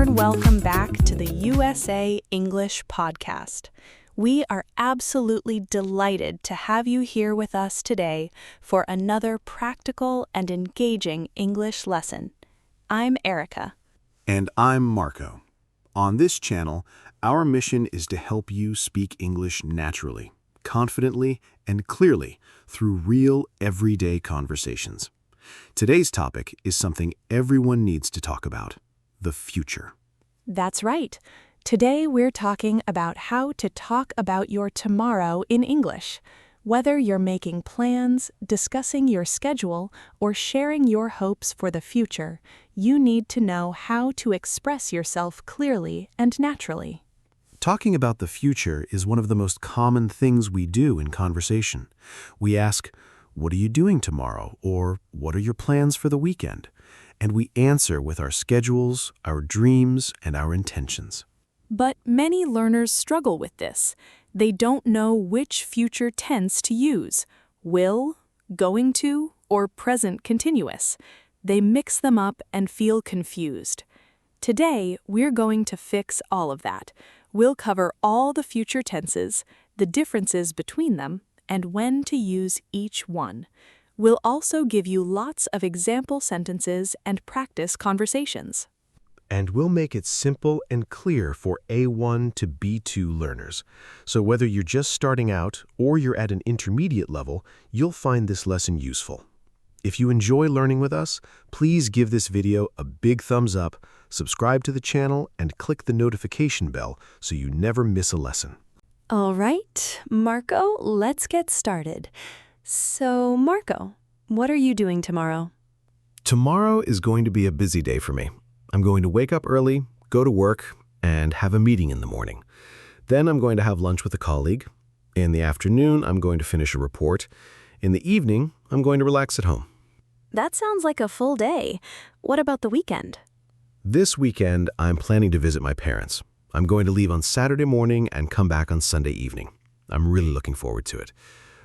warm welcome back to the USA English Podcast. We are absolutely delighted to have you here with us today for another practical and engaging English lesson. I'm Erica. And I'm Marco. On this channel, our mission is to help you speak English naturally, confidently, and clearly through real, everyday conversations. Today's topic is something everyone needs to talk about: the future. That's right. Today we're talking about how to talk about your tomorrow in English. Whether you're making plans, discussing your schedule, or sharing your hopes for the future, you need to know how to express yourself clearly and naturally. Talking about the future is one of the most common things we do in conversation. We ask, "What are you doing tomorrow?" or "What are your plans for the weekend?" And we answer with our schedules, our dreams, and our intentions. But many learners struggle with this. They don't know which future tense to use: will, going to, or present continuous. They mix them up and feel confused. Today, we're going to fix all of that. We'll cover all the future tenses, the differences between them, and when to use each one. We'll also give you lots of example sentences and practice conversations. And we'll make it simple and clear for A1 to B2 learners. So whether you're just starting out or you're at an intermediate level, you'll find this lesson useful. If you enjoy learning with us, please give this video a big thumbs up, subscribe to the channel, and click the notification bell so you never miss a lesson. All right, Marco, let's get started. So, Marco, what are you doing tomorrow? Tomorrow is going to be a busy day for me. I'm going to wake up early, go to work, and have a meeting in the morning. Then I'm going to have lunch with a colleague. In the afternoon, I'm going to finish a report. In the evening, I'm going to relax at home. That sounds like a full day. What about the weekend? This weekend, I'm planning to visit my parents. I'm going to leave on Saturday morning and come back on Sunday evening. I'm really looking forward to it.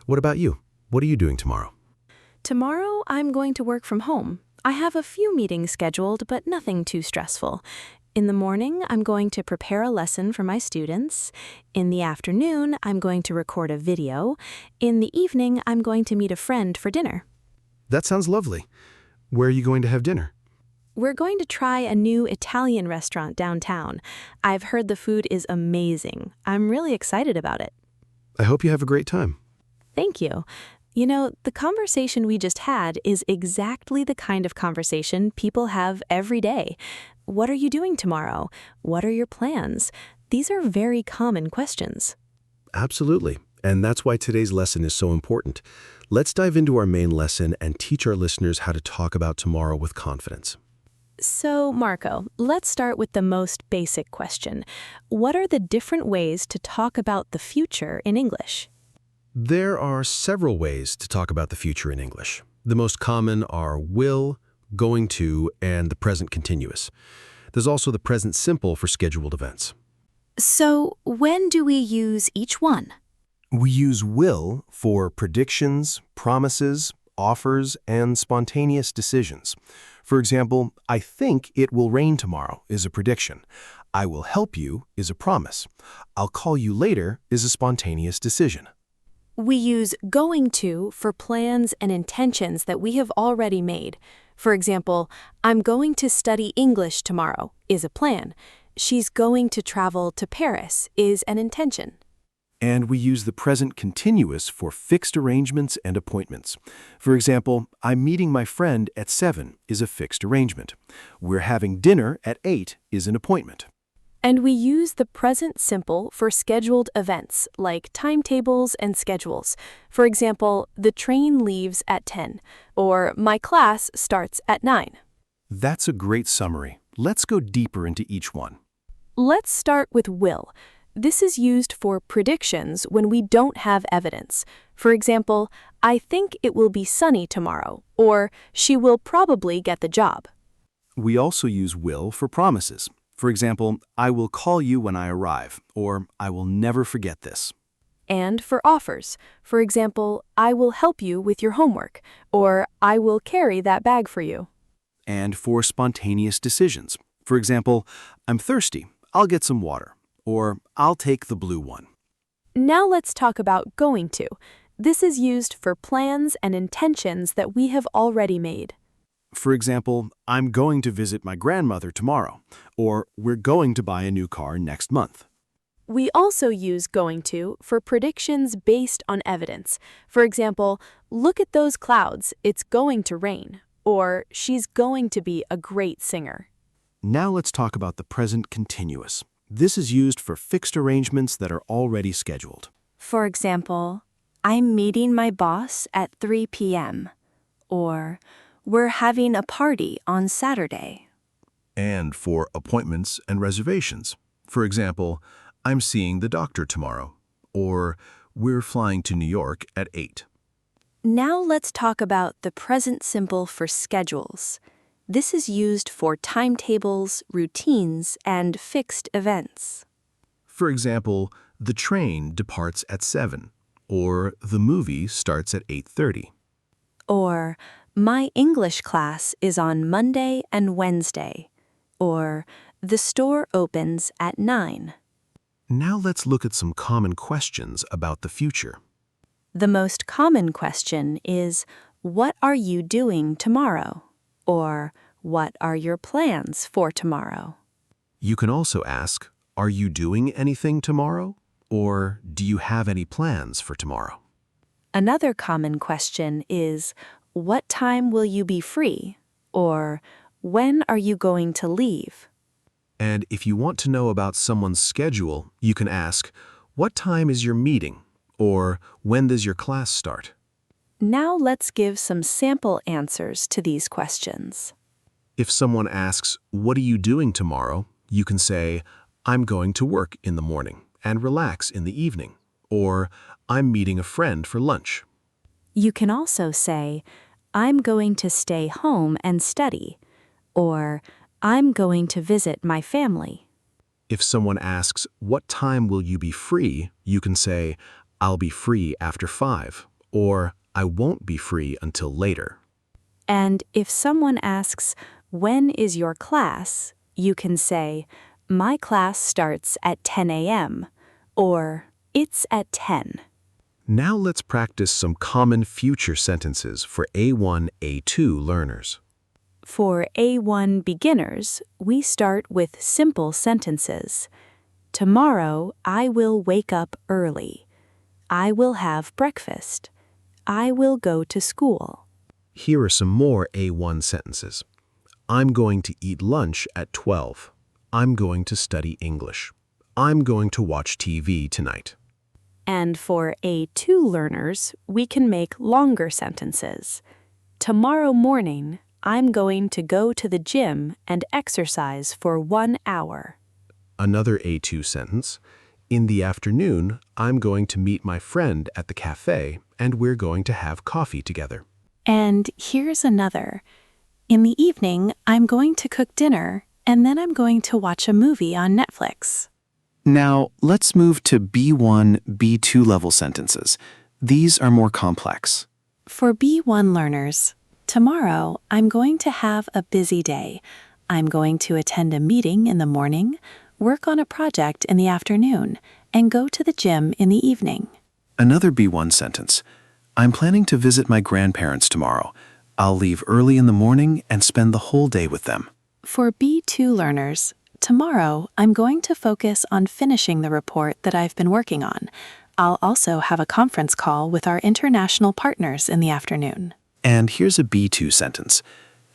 What about you? What are you doing tomorrow? Tomorrow, I'm going to work from home. I have a few meetings scheduled, but nothing too stressful. In the morning, I'm going to prepare a lesson for my students. In the afternoon, I'm going to record a video. In the evening, I'm going to meet a friend for dinner. That sounds lovely. Where are you going to have dinner? We're going to try a new Italian restaurant downtown. I've heard the food is amazing. I'm really excited about it. I hope you have a great time. Thank you. You know, the conversation we just had is exactly the kind of conversation people have every day. What are you doing tomorrow? What are your plans? These are very common questions. Absolutely. And that's why today's lesson is so important. Let's dive into our main lesson and teach our listeners how to talk about tomorrow with confidence. So, Marco, let's start with the most basic question. What are the different ways to talk about the future in English? There are several ways to talk about the future in English. The most common are will, going to, and the present continuous. There's also the present simple for scheduled events. So, when do we use each one? We use will for predictions, promises, offers, and spontaneous decisions. For example, I think it will rain tomorrow is a prediction. I will help you is a promise. I'll call you later is a spontaneous decision. We use going to for plans and intentions that we have already made. For example, I'm going to study English tomorrow is a plan. She's going to travel to Paris is an intention. And we use the present continuous for fixed arrangements and appointments. For example, I'm meeting my friend at 7 is a fixed arrangement. We're having dinner at 8 is an appointment. And we use the present simple for scheduled events like timetables and schedules. For example, the train leaves at 10, or my class starts at 9. That's a great summary. Let's go deeper into each one. Let's start with will. This is used for predictions when we don't have evidence. For example, I think it will be sunny tomorrow, or she will probably get the job. We also use will for promises. For example, I will call you when I arrive, or I will never forget this. And for offers. For example, I will help you with your homework, or I will carry that bag for you. And for spontaneous decisions. For example, I'm thirsty. I'll get some water. Or I'll take the blue one. Now let's talk about going to. This is used for plans and intentions that we have already made. For example, I'm going to visit my grandmother tomorrow. Or we're going to buy a new car next month. We also use going to for predictions based on evidence. For example, look at those clouds, it's going to rain. Or she's going to be a great singer. Now let's talk about the present continuous. This is used for fixed arrangements that are already scheduled. For example, I'm meeting my boss at 3 p.m. Or we're having a party on Saturday. And for appointments and reservations. For example, I'm seeing the doctor tomorrow. Or we're flying to New York at 8. Now let's talk about the present simple for schedules. This is used for timetables, routines, and fixed events. For example, the train departs at 7. Or the movie starts at 8:30. Or my English class is on Monday and Wednesday. Or the store opens at 9. Now let's look at some common questions about the future. The most common question is, what are you doing tomorrow? Or what are your plans for tomorrow? You can also ask, are you doing anything tomorrow? Or do you have any plans for tomorrow? Another common question is, what time will you be free? Or when are you going to leave? And if you want to know about someone's schedule, you can ask, what time is your meeting? Or when does your class start? Now let's give some sample answers to these questions. If someone asks, what are you doing tomorrow? You can say, I'm going to work in the morning and relax in the evening. Or, I'm meeting a friend for lunch. You can also say, I'm going to stay home and study. Or, I'm going to visit my family. If someone asks, what time will you be free? You can say, I'll be free after 5. Or, I won't be free until later. And if someone asks, when is your class? You can say, my class starts at 10 a.m. Or, it's at 10. Now let's practice some common future sentences for A1, A2 learners. For A1 beginners, we start with simple sentences. Tomorrow, I will wake up early. I will have breakfast. I will go to school. Here are some more A1 sentences. I'm going to eat lunch at 12. I'm going to study English. I'm going to watch TV tonight. And for A2 learners, we can make longer sentences. Tomorrow morning, I'm going to go to the gym and exercise for 1 hour. Another A2 sentence. In the afternoon, I'm going to meet my friend at the cafe and we're going to have coffee together. And here's another. In the evening, I'm going to cook dinner and then I'm going to watch a movie on Netflix. Now, let's move to B1, B2 level sentences. These are more complex. For B1 learners, tomorrow I'm going to have a busy day. I'm going to attend a meeting in the morning, work on a project in the afternoon, and go to the gym in the evening. Another B1 sentence. I'm planning to visit my grandparents tomorrow. I'll leave early in the morning and spend the whole day with them. For B2 learners, tomorrow I'm going to focus on finishing the report that I've been working on. I'll also have a conference call with our international partners in the afternoon. And here's a B2 sentence.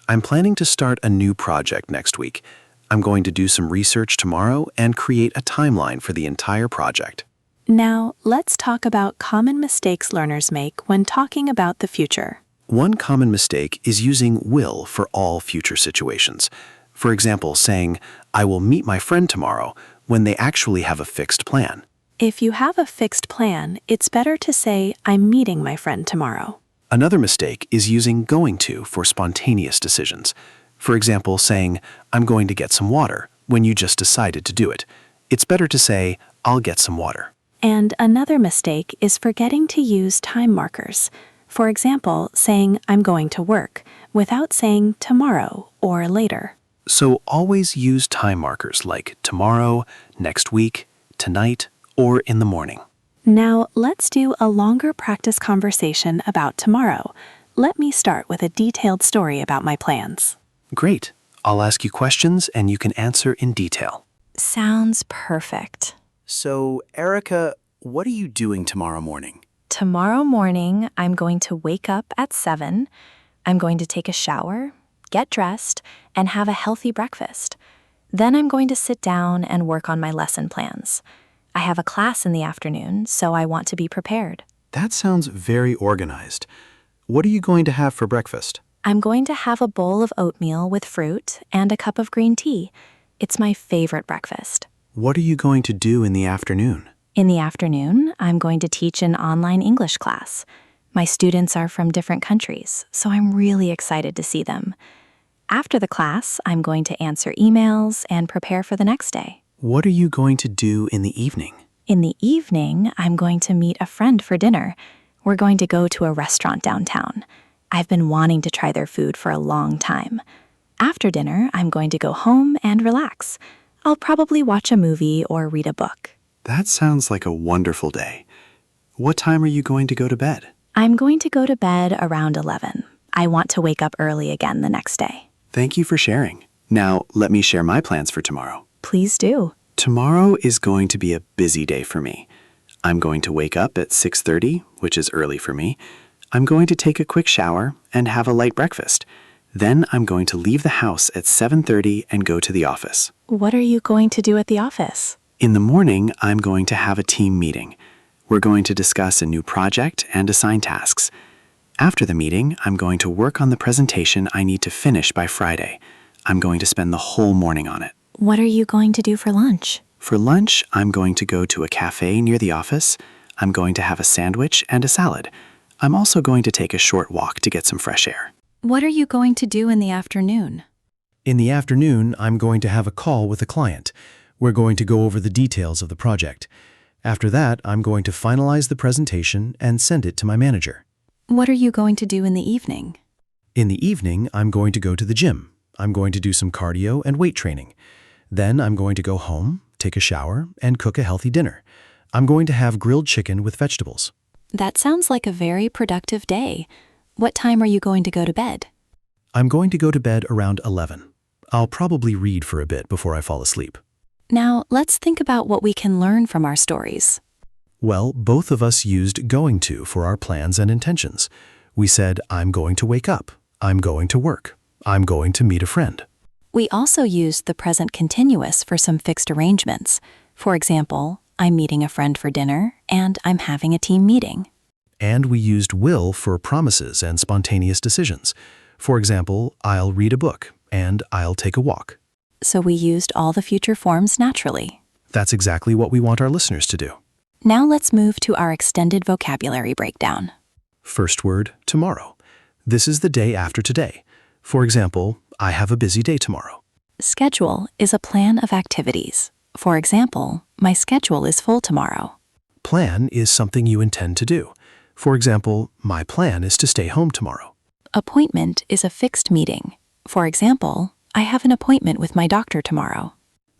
I'm planning to start a new project next week. I'm going to do some research tomorrow and create a timeline for the entire project. Now, let's talk about common mistakes learners make when talking about the future. One common mistake is using will for all future situations. For example, saying, I will meet my friend tomorrow, when they actually have a fixed plan. If you have a fixed plan, it's better to say, I'm meeting my friend tomorrow. Another mistake is using going to for spontaneous decisions. For example, saying, I'm going to get some water, when you just decided to do it. It's better to say, I'll get some water. And another mistake is forgetting to use time markers. For example, saying, I'm going to work, without saying tomorrow or later. So always use time markers like tomorrow, next week, tonight, or in the morning. Now, let's do a longer practice conversation about tomorrow. Let me start with a detailed story about my plans. Great. I'll ask you questions and you can answer in detail. Sounds perfect. So, Erica, what are you doing tomorrow morning? Tomorrow morning, I'm going to wake up at 7. I'm going to take a shower, get dressed, and have a healthy breakfast. Then I'm going to sit down and work on my lesson plans. I have a class in the afternoon, so I want to be prepared. That sounds very organized. What are you going to have for breakfast? I'm going to have a bowl of oatmeal with fruit and a cup of green tea. It's my favorite breakfast. What are you going to do in the afternoon? In the afternoon, I'm going to teach an online English class. My students are from different countries, so I'm really excited to see them. After the class, I'm going to answer emails and prepare for the next day. What are you going to do in the evening? In the evening, I'm going to meet a friend for dinner. We're going to go to a restaurant downtown. I've been wanting to try their food for a long time. After dinner, I'm going to go home and relax. I'll probably watch a movie or read a book. That sounds like a wonderful day. What time are you going to go to bed? I'm going to go to bed around 11. I want to wake up early again the next day. Thank you for sharing. Now, let me share my plans for tomorrow. Please do. Tomorrow is going to be a busy day for me. I'm going to wake up at 6:30, which is early for me. I'm going to take a quick shower and have a light breakfast. Then I'm going to leave the house at 7:30 and go to the office. What are you going to do at the office? In the morning, I'm going to have a team meeting. We're going to discuss a new project and assign tasks. After the meeting, I'm going to work on the presentation I need to finish by Friday. I'm going to spend the whole morning on it. What are you going to do for lunch? For lunch, I'm going to go to a cafe near the office. I'm going to have a sandwich and a salad. I'm also going to take a short walk to get some fresh air. What are you going to do in the afternoon? In the afternoon, I'm going to have a call with a client. We're going to go over the details of the project. After that, I'm going to finalize the presentation and send it to my manager. What are you going to do in the evening? In the evening, I'm going to go to the gym. I'm going to do some cardio and weight training. Then I'm going to go home, take a shower, and cook a healthy dinner. I'm going to have grilled chicken with vegetables. That sounds like a very productive day. What time are you going to go to bed? I'm going to go to bed around 11. I'll probably read for a bit before I fall asleep. Now, let's think about what we can learn from our stories. Well, both of us used going to for our plans and intentions. We said, I'm going to wake up. I'm going to work. I'm going to meet a friend. We also used the present continuous for some fixed arrangements. For example, I'm meeting a friend for dinner and I'm having a team meeting. And we used will for promises and spontaneous decisions. For example, I'll read a book and I'll take a walk. So we used all the future forms naturally. That's exactly what we want our listeners to do. Now let's move to our extended vocabulary breakdown. First word, tomorrow. This is the day after today. For example, I have a busy day tomorrow. Schedule is a plan of activities. For example, my schedule is full tomorrow. Plan is something you intend to do. For example, my plan is to stay home tomorrow. Appointment is a fixed meeting. For example, I have an appointment with my doctor tomorrow.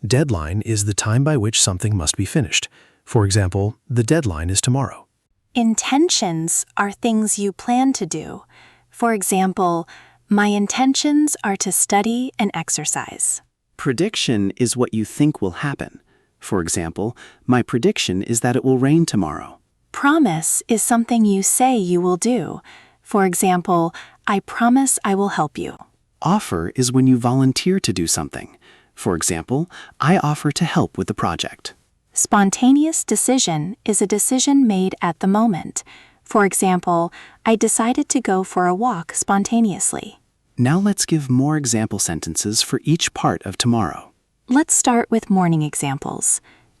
Deadline is the time by which something must be finished. For example, the deadline is tomorrow. Intentions are things you plan to do. For example, my intentions are to study and exercise. Prediction is what you think will happen. For example, my prediction is that it will rain tomorrow. Promise is something you say you will do. For example, I promise I will help you. Offer is when you volunteer to do something. For example, I offer to help with the project. Spontaneous decision is a decision made at the moment. For example, I decided to go for a walk spontaneously. Now let's give more example sentences for each part of tomorrow. Let's start with morning examples.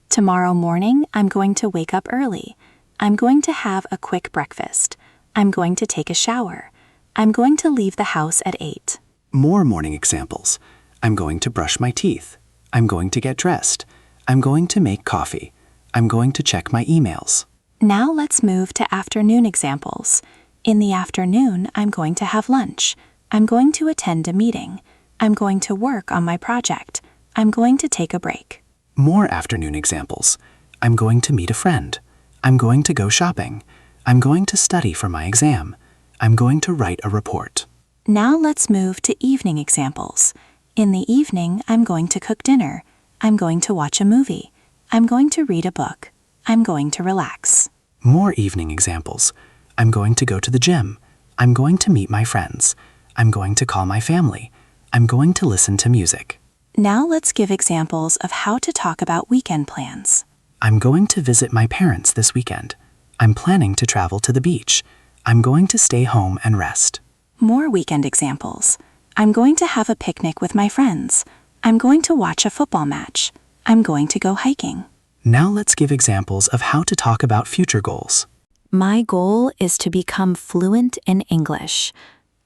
Tomorrow morning, I'm going to wake up early. I'm going to have a quick breakfast. I'm going to take a shower. I'm going to leave the house at 8. More morning examples. I'm going to brush my teeth. I'm going to get dressed. I'm going to make coffee. I'm going to check my emails. Now let's move to afternoon examples. In the afternoon, I'm going to have lunch. I'm going to attend a meeting. I'm going to work on my project. I'm going to take a break. More afternoon examples. I'm going to meet a friend. I'm going to go shopping. I'm going to study for my exam. I'm going to write a report. Now let's move to evening examples. In the evening, I'm going to cook dinner. I'm going to watch a movie. I'm going to read a book. I'm going to relax. More evening examples. I'm going to go to the gym. I'm going to meet my friends. I'm going to call my family. I'm going to listen to music. Now let's give examples of how to talk about weekend plans. I'm going to visit my parents this weekend. I'm planning to travel to the beach. I'm going to stay home and rest. More weekend examples. I'm going to have a picnic with my friends. I'm going to watch a football match. I'm going to go hiking. Now let's give examples of how to talk about future goals. My goal is to become fluent in English.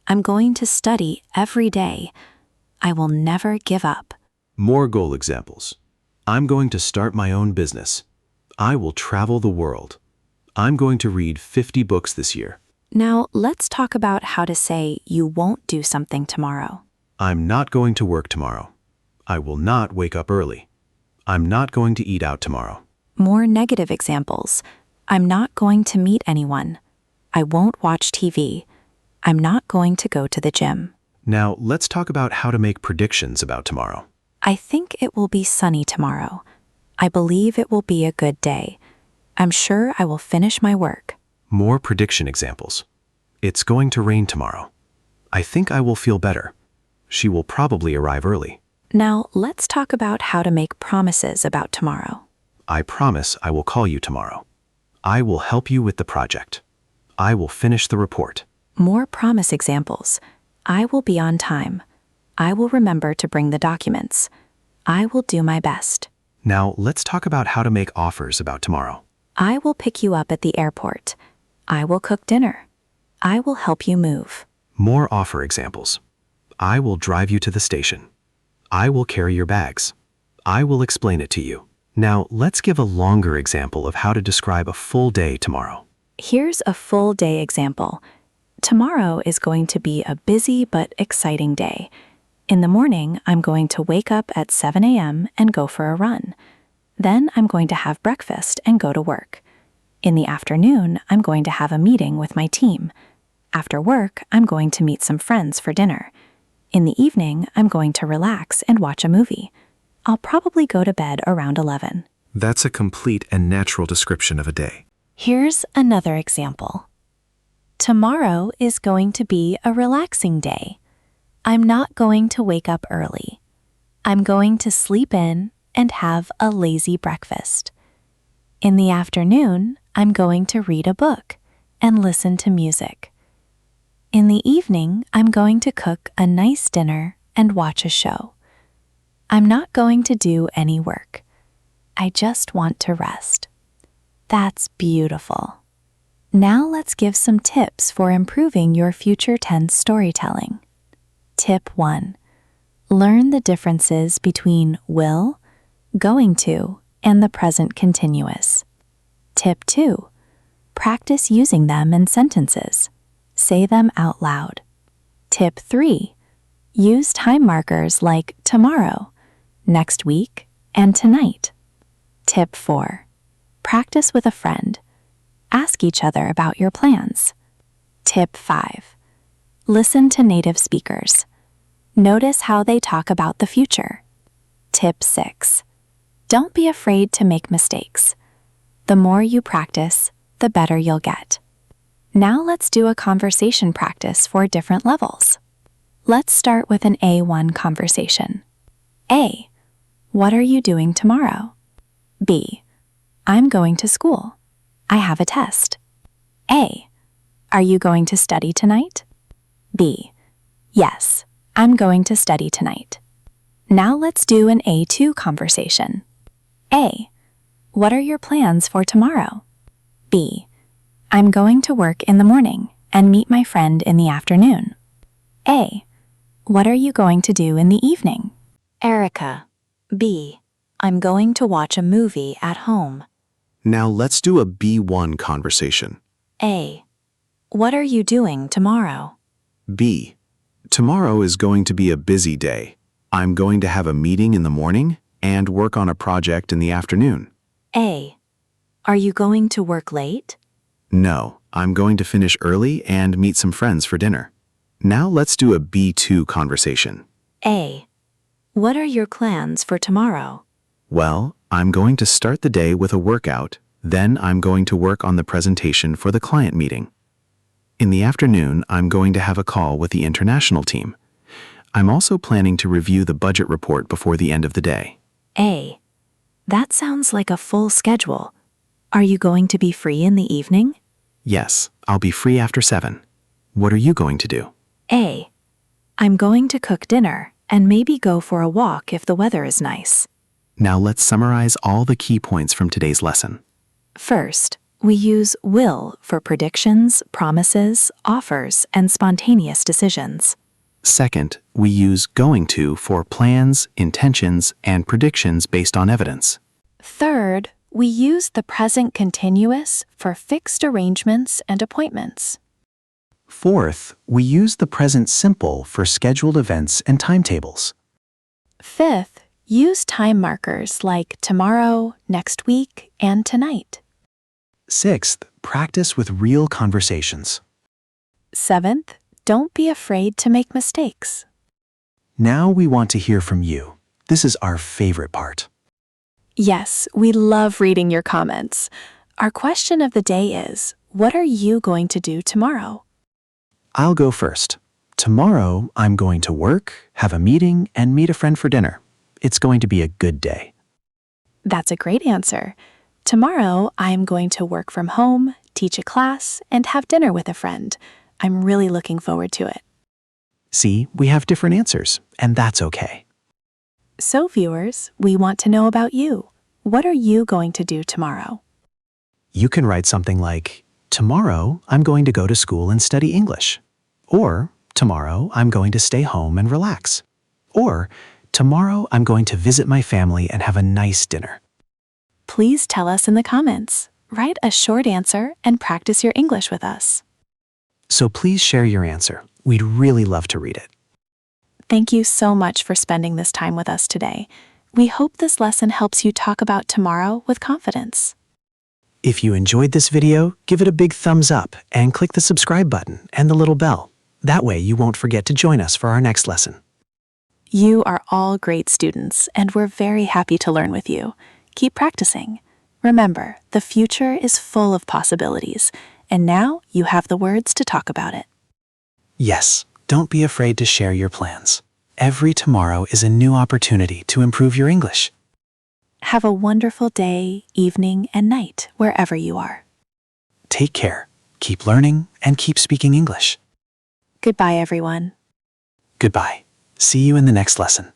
I'm going to study every day. I will never give up. More goal examples. I'm going to start my own business. I will travel the world. I'm going to read 50 books this year. Now let's talk about how to say you won't do something tomorrow. I'm not going to work tomorrow. I will not wake up early. I'm not going to eat out tomorrow. More negative examples. I'm not going to meet anyone. I won't watch TV. I'm not going to go to the gym. Now, let's talk about how to make predictions about tomorrow. I think it will be sunny tomorrow. I believe it will be a good day. I'm sure I will finish my work. More prediction examples. It's going to rain tomorrow. I think I will feel better. She will probably arrive early. Now, let's talk about how to make promises about tomorrow. I promise I will call you tomorrow. I will help you with the project. I will finish the report. More promise examples. I will be on time. I will remember to bring the documents. I will do my best. Now, let's talk about how to make offers about tomorrow. I will pick you up at the airport. I will cook dinner. I will help you move. More offer examples. I will drive you to the station. I will carry your bags. I will explain it to you. Now, let's give a longer example of how to describe a full day tomorrow. Here's a full day example. Tomorrow is going to be a busy but exciting day. In the morning, I'm going to wake up at 7 a.m. and go for a run. Then I'm going to have breakfast and go to work. In the afternoon, I'm going to have a meeting with my team. After work, I'm going to meet some friends for dinner. In the evening, I'm going to relax and watch a movie. I'll probably go to bed around 11. That's a complete and natural description of a day. Here's another example. Tomorrow is going to be a relaxing day. I'm not going to wake up early. I'm going to sleep in and have a lazy breakfast. In the afternoon, I'm going to read a book and listen to music. In the evening, I'm going to cook a nice dinner and watch a show. I'm not going to do any work. I just want to rest. That's beautiful. Now let's give some tips for improving your future tense storytelling. Tip 1. Learn the differences between will, going to, and the present continuous. Tip 2. Practice using them in sentences. Say them out loud. Tip 3. Use time markers like tomorrow, next week, and tonight. Tip 4. Practice with a friend. Ask each other about your plans. Tip 5. Listen to native speakers. Notice how they talk about the future. Tip 6. Don't be afraid to make mistakes. The more you practice, the better you'll get. Now let's do a conversation practice for different levels. Let's start with an A1 conversation. A. What are you doing tomorrow? B. I'm going to school. I have a test. A. Are you going to study tonight? B. Yes, I'm going to study tonight. Now let's do an A2 conversation. A. What are your plans for tomorrow? B. I'm going to work in the morning and meet my friend in the afternoon. A. What are you going to do in the evening? Erica. B. I'm going to watch a movie at home. Now let's do a B1 conversation. A. What are you doing tomorrow? B. Tomorrow is going to be a busy day. I'm going to have a meeting in the morning and work on a project in the afternoon. A. Are you going to work late? No, I'm going to finish early and meet some friends for dinner. Now let's do a B2 conversation. A. What are your plans for tomorrow? Well, I'm going to start the day with a workout, then I'm going to work on the presentation for the client meeting. In the afternoon, I'm going to have a call with the international team. I'm also planning to review the budget report before the end of the day. A. That sounds like a full schedule. Are you going to be free in the evening? Yes, I'll be free after 7. What are you going to do? A. I'm going to cook dinner and maybe go for a walk if the weather is nice. Now let's summarize all the key points from today's lesson. First, we use will for predictions, promises, offers, and spontaneous decisions. Second, we use going to for plans, intentions, and predictions based on evidence. Third, we use the present continuous for fixed arrangements and appointments. Fourth, we use the present simple for scheduled events and timetables. Fifth, use time markers like tomorrow, next week, and tonight. Sixth, practice with real conversations. Seventh, don't be afraid to make mistakes. Now we want to hear from you. This is our favorite part. Yes, we love reading your comments. Our question of the day is, what are you going to do tomorrow? I'll go first. Tomorrow, I'm going to work, have a meeting, and meet a friend for dinner. It's going to be a good day. That's a great answer. Tomorrow, I am going to work from home, teach a class, and have dinner with a friend. I'm really looking forward to it. See, we have different answers, and that's okay. So, viewers, we want to know about you. What are you going to do tomorrow? You can write something like, tomorrow, I'm going to go to school and study English. Or, tomorrow, I'm going to stay home and relax. Or, tomorrow, I'm going to visit my family and have a nice dinner. Please tell us in the comments. Write a short answer and practice your English with us. So please share your answer. We'd really love to read it. Thank you so much for spending this time with us today. We hope this lesson helps you talk about tomorrow with confidence. If you enjoyed this video, give it a big thumbs up and click the subscribe button and the little bell. That way you won't forget to join us for our next lesson. You are all great students, and we're very happy to learn with you. Keep practicing. Remember, the future is full of possibilities, and now you have the words to talk about it. Yes, don't be afraid to share your plans. Every tomorrow is a new opportunity to improve your English. Have a wonderful day, evening, and night, wherever you are. Take care, keep learning, and keep speaking English. Goodbye, everyone. Goodbye. See you in the next lesson.